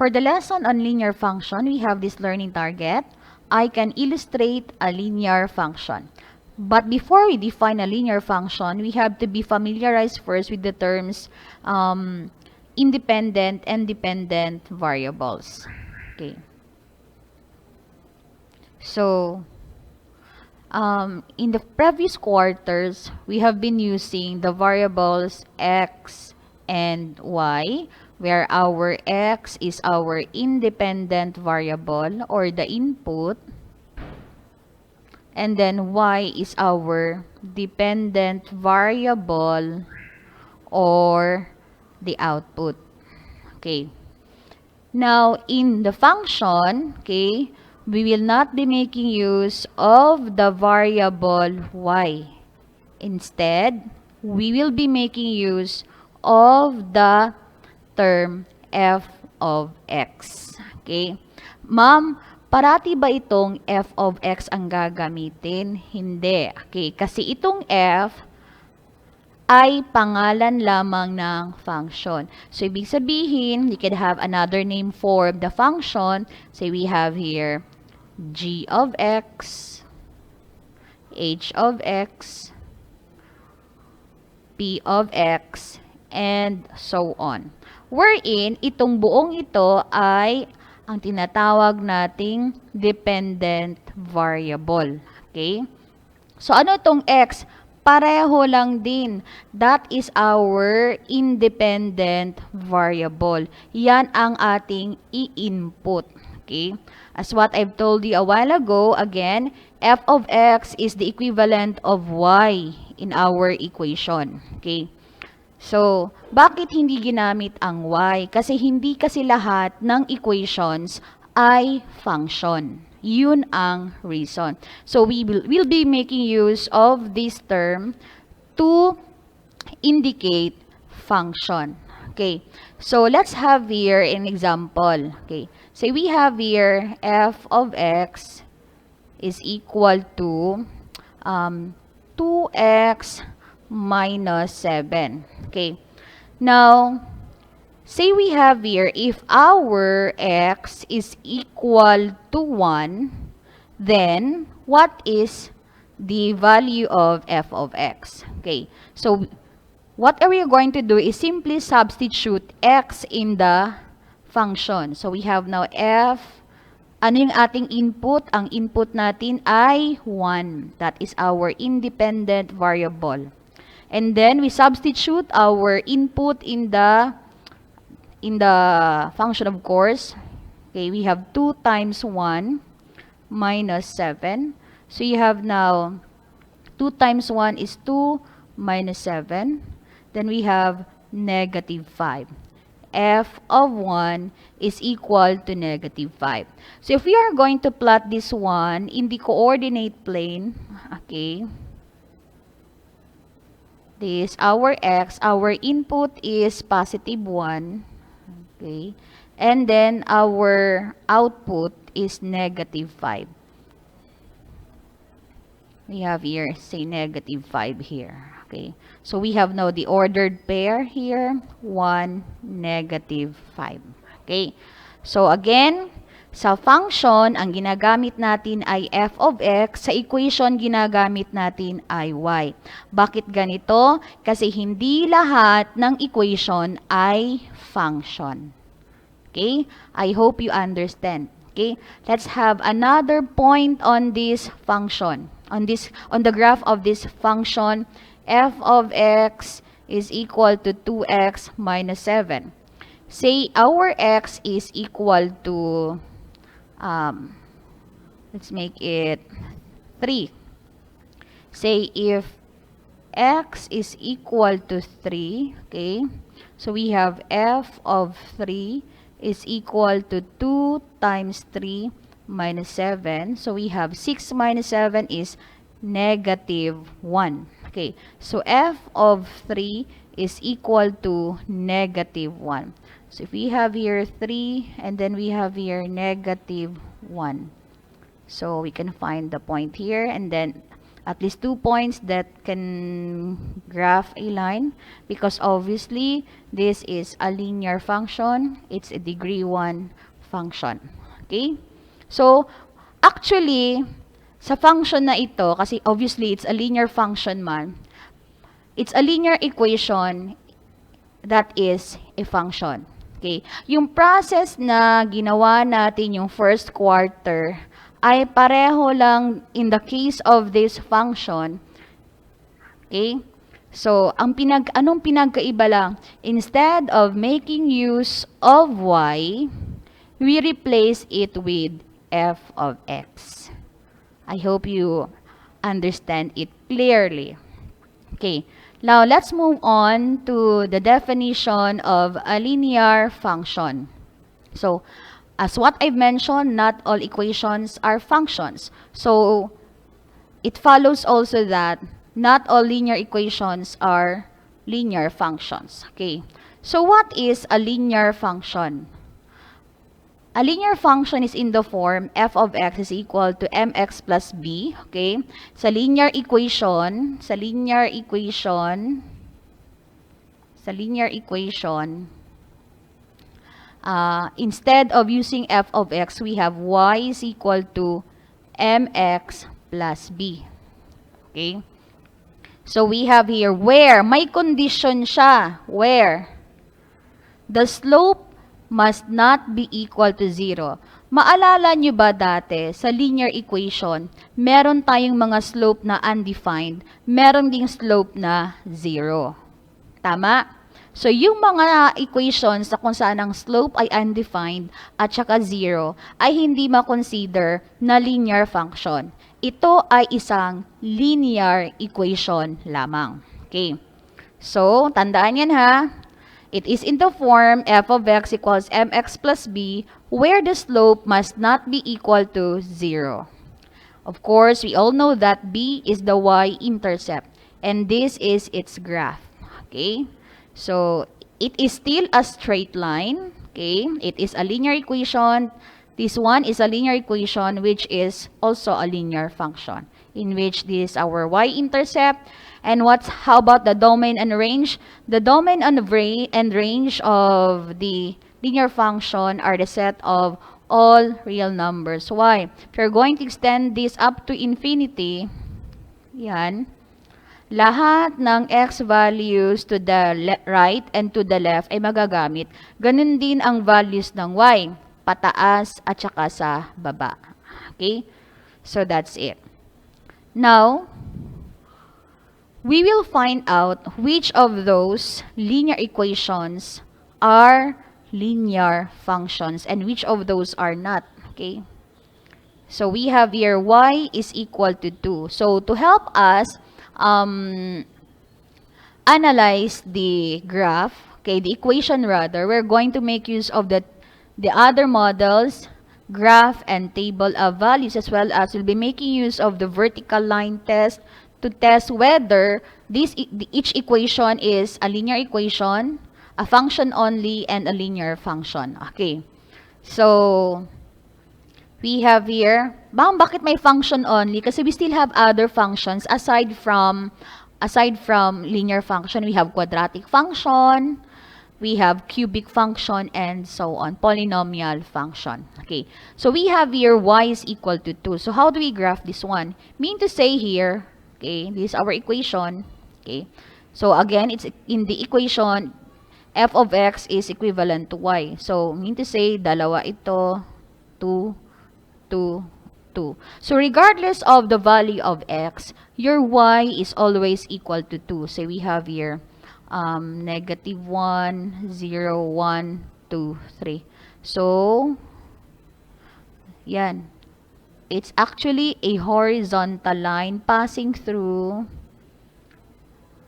For the lesson on linear function, we have this learning target. I can illustrate a linear function. But before we define a linear function, we have to be familiarized first with the terms independent and dependent variables. Okay. So, in the previous quarters, we have been using the variables x and y, where our x is our independent variable or the input, and then y is our dependent variable or the output. Okay. Now, in the function, okay, we will not be making use of the variable y. Instead, we will be making use of the term f of x. Okay? Ma'am, parati ba itong f of x ang gagamitin? Hindi. Okay, kasi itong f ay pangalan lamang ng function. So, ibig sabihin, we could have another name for the function. So, we have here g of x, h of x, p of x, and so on. Wherein, itong buong ito ay ang tinatawag nating dependent variable. Okay? So, ano itong x? Pareho lang din. That is our independent variable. Yan ang ating i-input. Okay? As what I've told you a while ago, again, f of x is the equivalent of y in our equation. Okay? So, bakit hindi ginamit ang y? Kasi hindi kasi lahat ng equations ay function. Yun ang reason. So, we'll be making use of this term to indicate function. Okay. So, let's have here an example. Okay. So, we have here f of x is equal to 2x minus 7. Okay. Now, say we have here, if our x is equal to 1, then what is the value of f of x? Okay, so what are we going to do is simply substitute x in the function. So we have now f, ano yung ating input? Ang input natin ay 1. That is our independent variable. And then we substitute our input in the function, of course. Okay, we have 2 times 1 minus 7. So you have now 2 times 1 is 2 minus 7. Then we have negative 5. F of 1 is equal to negative 5. So if we are going to plot this one in the coordinate plane, okay, this our x, our input is positive 1. Okay. And then our output is negative 5. We have here, say negative 5 here. Okay. So we have now the ordered pair here, 1, negative 5. Okay. So again, sa function, ang ginagamit natin ay f of x. Sa equation, ginagamit natin ay y. Bakit ganito? Kasi hindi lahat ng equation ay function. Okay? I hope you understand. Okay? Let's have another point on this function. On the graph of this function, f of x is equal to 2x minus 7. Say our x is equal to let's make it 3. Say if x is equal to 3, okay, so we have f of 3 is equal to 2 times 3 minus 7. So we have 6 minus 7 is negative 1. Okay, so f of 3 is equal to negative 1. So if we have here 3 and then we have here negative 1. So we can find the point here, and then At least 2 points that can graph a line because obviously this is a linear function. It's a degree 1 function. Okay? So, actually, sa function na ito, kasi obviously it's a linear function man, it's a linear equation that is a function. Okay? Yung process na ginawa natin yung first quarter ay pareho lang in the case of this function. Okay? So, anong pinagkaiba lang? Instead of making use of y, we replace it with f of x. I hope you understand it clearly. Okay. Now, let's move on to the definition of a linear function. So, as what I've mentioned, not all equations are functions. So, it follows also that not all linear equations are linear functions. Okay. So, what is a linear function? A linear function is in the form f of x is equal to mx plus b. Okay? Sa linear equation, instead of using f of x, we have y is equal to mx plus b. Okay? So we have here where may condition siya. Where the slope must not be equal to 0. Maalala nyo ba dati, sa linear equation, meron tayong mga slope na undefined, meron ding slope na 0. Tama? So, yung mga equations na kung saan ang slope ay undefined at saka 0, ay hindi ma-consider na linear function. Ito ay isang linear equation lamang. Okay. So, tandaan yan ha. It is in the form f of x equals mx plus b, where the slope must not be equal to 0. Of course, we all know that b is the y-intercept, and this is its graph. Okay? So, it is still a straight line. Okay? It is a linear equation. This one is a linear equation, which is also a linear function, in which this is our y-intercept. And how about the domain and range? The domain and range of the linear function are the set of all real numbers. Why? If you're going to extend this up to infinity, yan, lahat ng x values to the right and to the left ay magagamit. Ganun din ang values ng y, pataas at saka sa baba. Okay? So that's it. Now, we will find out which of those linear equations are linear functions and which of those are not. Okay? So we have here y is equal to 2. So to help us analyze the graph, okay, the equation rather, we're going to make use of the other models, graph and table of values, as well as we'll be making use of the vertical line test to test whether each equation is a linear equation, a function only, and a linear function. Okay. So, we have here, bakit may function only? Kasi we still have other functions aside from linear function. We have quadratic function, we have cubic function, and so on, polynomial function. Okay, so we have here y is equal to 2. So how do we graph this one? Mean to say here, okay, this is our equation. Okay, so again, it's in the equation, f of x is equivalent to y. So, mean to say, dalawa ito, 2, 2, 2. So, regardless of the value of x, your y is always equal to 2. So, we have here, negative 1, 0, 1, 2, 3. So, yan. It's actually a horizontal line passing through,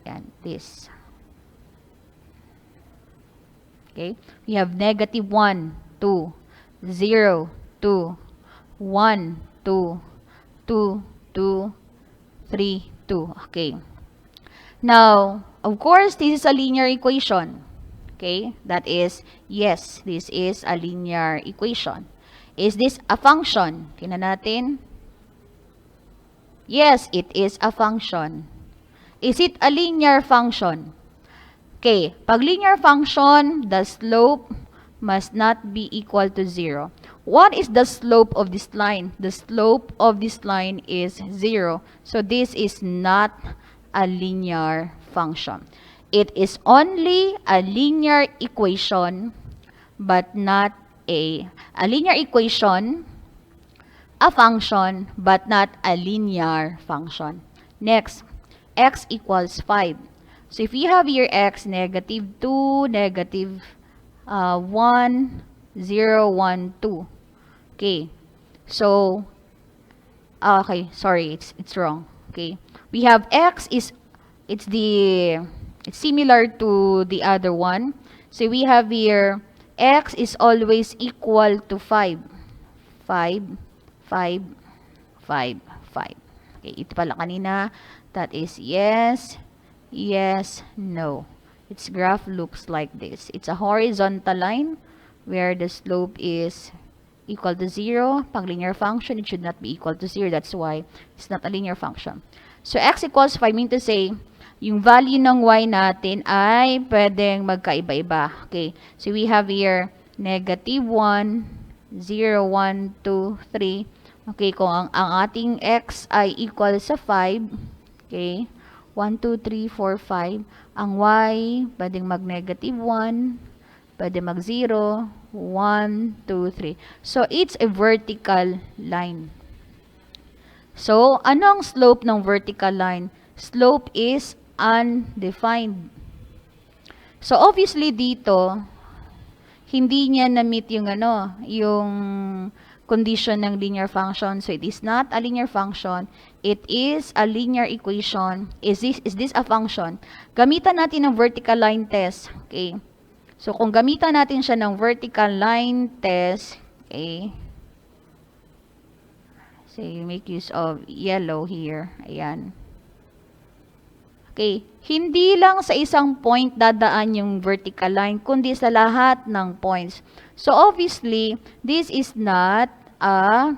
yan, this. Okay, we have negative 1, 2, 0, 2, 1, 2, 2, 2, 3, 2. Okay. Now, of course, this is a linear equation. Okay, that is, yes, this is a linear equation. Is this a function? Tingnan natin. Yes, it is a function. Is it a linear function? Okay, pag linear function, the slope must not be equal to 0. What is the slope of this line? The slope of this line is 0. So this is not a linear function. It is only a linear equation, but not a linear equation, a function, but not a linear function. Next, x equals 5. So if you have your x negative 2, negative 1, 0, 1, 2. Okay. So, okay, sorry, it's wrong. Okay. We have x is, it's similar to the other one. So we have here, x is always equal to 5. 5, 5, 5, 5. Okay, ito pala kanina. That is yes, yes, no. Its graph looks like this. It's a horizontal line where the slope is equal to 0. Pag linear function, it should not be equal to 0. That's why it's not a linear function. So, x equals 5 mean to say, yung value ng y natin ay pwedeng magkaiba-iba. Okay. So, we have here negative 1, 0, 1, 2, 3. Okay, kung ang ating x ay equal sa 5, okay, 1, 2, 3, 4, 5, ang y, pwedeng mag-negative 1, pwede mag-0, 1, 2, 3. So, it's a vertical line. So, ano ang slope ng vertical line? Slope is undefined. So, obviously dito, hindi niya na-meet yung yung condition ng linear function. So, it is not a linear function. It is a linear equation. Is this a function? Gamitan natin ng vertical line test. Okay. So, kung gamitan natin siya ng vertical line test, okay. So, you make use of yellow here. Ayan. Okay. Hindi lang sa isang point dadaan yung vertical line, kundi sa lahat ng points. So, obviously, this is not a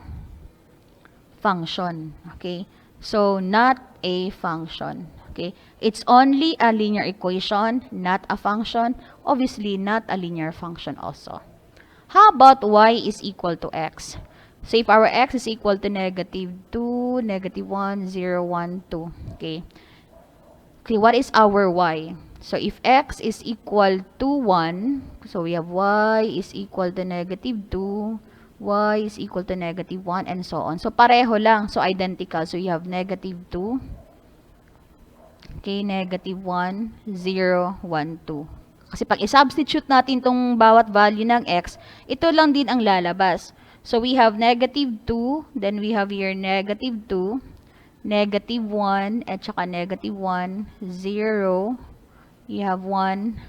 function. Okay. So, not a function. Okay. It's only a linear equation, not a function. Obviously, not a linear function also. How about y is equal to x? So, if our x is equal to negative 2, negative 1, 0, 1, 2. Okay. Okay, what is our y? So, if x is equal to 1, so we have y is equal to negative 2, y is equal to negative 1, and so on. So, pareho lang. So, identical. So, you have negative 2, okay, negative 1, 0, 1, 2. Kasi pag i-substitute natin tong bawat value ng x, ito lang din ang lalabas. So, we have negative 2, then we have here negative 2, negative 1, at saka negative 1, 0, you have 1,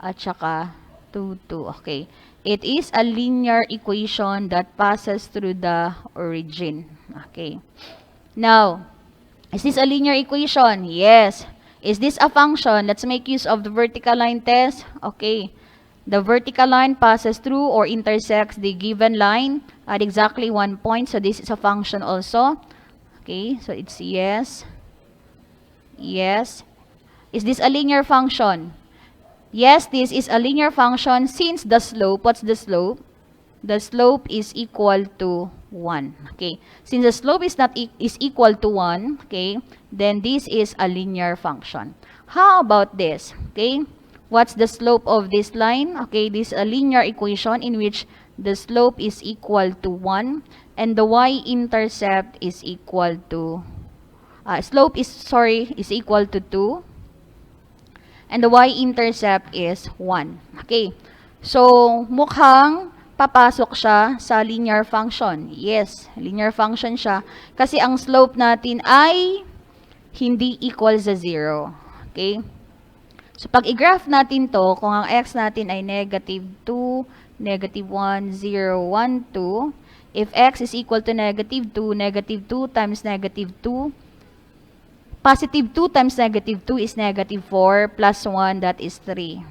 at saka 2, 2. Okay. It is a linear equation that passes through the origin. Okay. Now, is this a linear equation? Yes. Is this a function? Let's make use of the vertical line test. Okay. The vertical line passes through or intersects the given line at exactly 1 point. So, this is a function also. Okay. So, it's yes. Yes. Is this a linear function? Yes, this is a linear function since the slope, what's the slope? The slope is equal to 1. Okay. Since the slope is equal to 1, okay, then this is a linear function. How about this? Okay. What's the slope of this line? Okay, this is a linear equation in which the slope is equal to 1 and the y-intercept is equal to is equal to 2 and the y-intercept is 1. Okay. So, mukhang papasok siya sa linear function. Yes, linear function siya kasi ang slope natin ay hindi equal sa 0. Okay? So, pag i-graph natin to, kung ang x natin ay negative 2, negative 1, 0, 1, 2, if x is equal to negative 2 times negative 2, positive 2 times negative 2 is negative 4, plus 1, that is 3.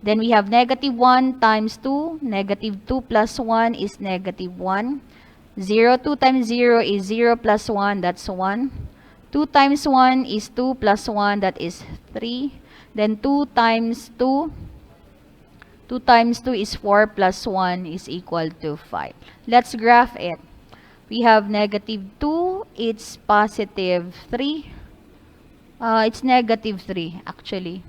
Then we have negative 1 times 2, negative 2 plus 1 is negative 1. 0, 2 times 0 is 0 plus 1, that's 1. 2 times 1 is 2 plus 1, that is 3. Then 2 times 2, 2 times 2 is 4 plus 1 is equal to 5. Let's graph it. We have negative 2, it's positive 3. It's negative 3 actually.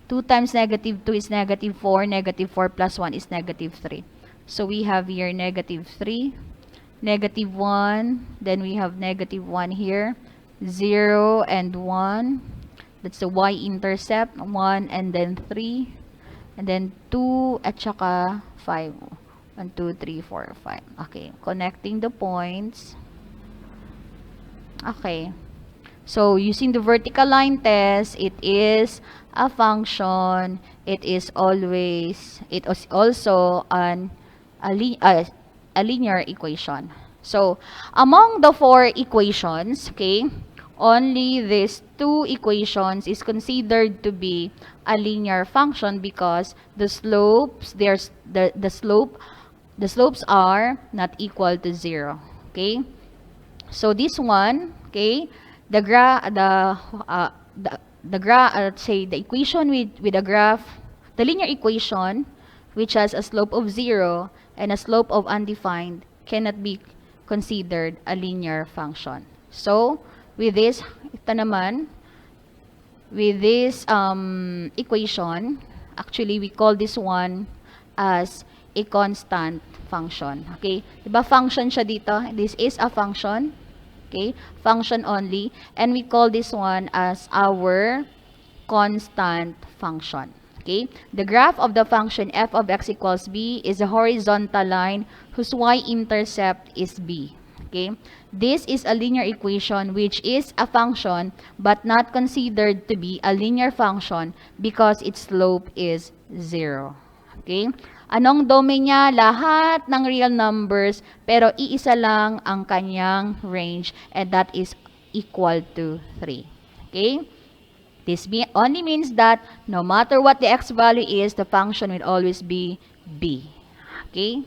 2 times negative 2 is negative 4. Negative 4 plus 1 is negative 3. So we have here negative 3, negative 1, then we have negative 1 here, 0 and 1. That's the y-intercept, 1 and then 3. And then 2 at saka 5. 1, 2, 3, 4, 5. Okay, connecting the points. Okay. So, using the vertical line test, it is a function. It is also a linear equation. So, among the four equations, okay, only these two equations is considered to be a linear function because the slopes, the slopes are not equal to 0. Okay? So this one, okay, the say the equation with a graph, the linear equation which has a slope of 0 and a slope of undefined cannot be considered a linear function. So with this, ito naman, with this equation, actually we call this one as a constant function. Okay? Diba function siya dito? This is a function. Okay? Function only. And we call this one as our constant function. Okay? The graph of the function f of x equals b is a horizontal line whose y-intercept is b. Okay? This is a linear equation which is a function but not considered to be a linear function because its slope is 0. Okay? Anong domain niya? Lahat ng real numbers, pero iisa lang ang kanyang range, and that is equal to 3. Okay? This only means that no matter what the x value is, the function will always be b. Okay?